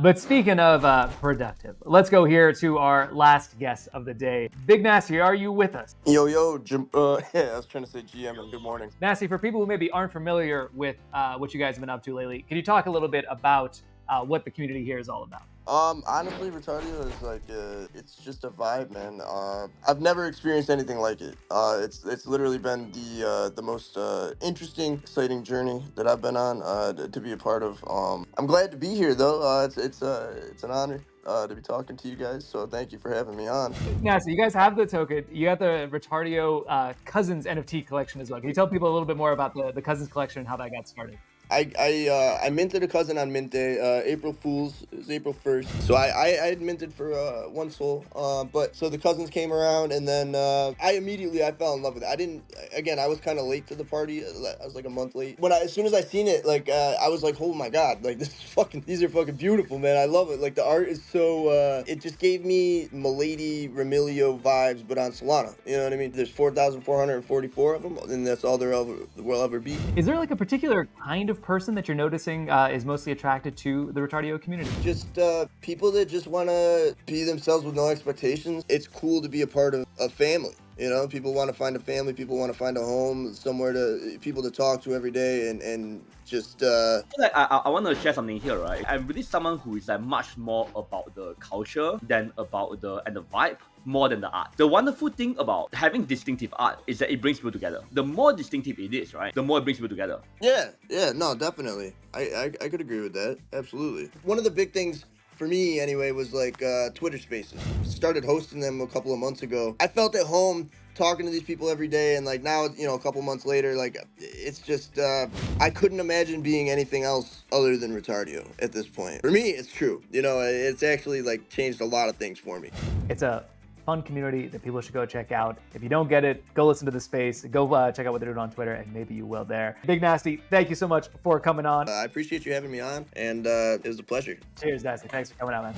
But speaking of productive, let's go here to our last guest of the day. Big Nasty, are you with us? Yo, Jim. Yeah, I was trying to say GM and good morning. Nasty, for people who maybe aren't familiar with what you guys have been up to lately, can you talk a little bit about what the community here is all about? Honestly, Retardio is like, it's just a vibe, man. I've never experienced anything like it. It's literally been the most interesting, exciting journey that I've been on to be a part of. I'm glad to be here though. It's an honor to be talking to you guys. So thank you for having me on. Nasty, you guys have the token. You got the Retardio Cousins NFT Collection as well. Can you tell people a little bit more about the Cousins collection and how that got started? I minted a cousin on mint day, April Fools. It was April 1st. So I had minted for one soul. But so the cousins came around, and then I fell in love with it. I was kind of late to the party. I was like a month late. As soon as I seen it, like I was like, oh my god, like these are fucking beautiful, man. I love it. Like the art is so it just gave me Milady Remilio vibes, but on Solana. You know what I mean? There's 4,444 of them, and that's all there will ever be. Is there like a particular kind of person that you're noticing is mostly attracted to the Retardio community? Just people that just want to be themselves with no expectations. It's cool to be a part of a family. You know, people want to find a family. People want to find a home, people to talk to every day, and just. I want to share something here, right? I'm really someone who is like much more about the culture than about the vibe, more than the art. The wonderful thing about having distinctive art is that it brings people together. The more distinctive it is, right, the more it brings people together. Yeah, no, definitely. I could agree with that. Absolutely. One of the big things for me anyway was like Twitter Spaces. Started hosting them a couple of months ago. I felt at home talking to these people every day, and like now, you know, a couple months later, like it's just I couldn't imagine being anything else other than Retardio at this point. For me, it's true. You know, it's actually like changed a lot of things for me. It's a fun community that people should go check out. If you don't get it, go listen to the space, go check out what they're doing on Twitter, and maybe you will there. Big Nasty, thank you so much for coming on. I appreciate you having me on, and it was a pleasure. Cheers, Nasty. Thanks for coming out, man.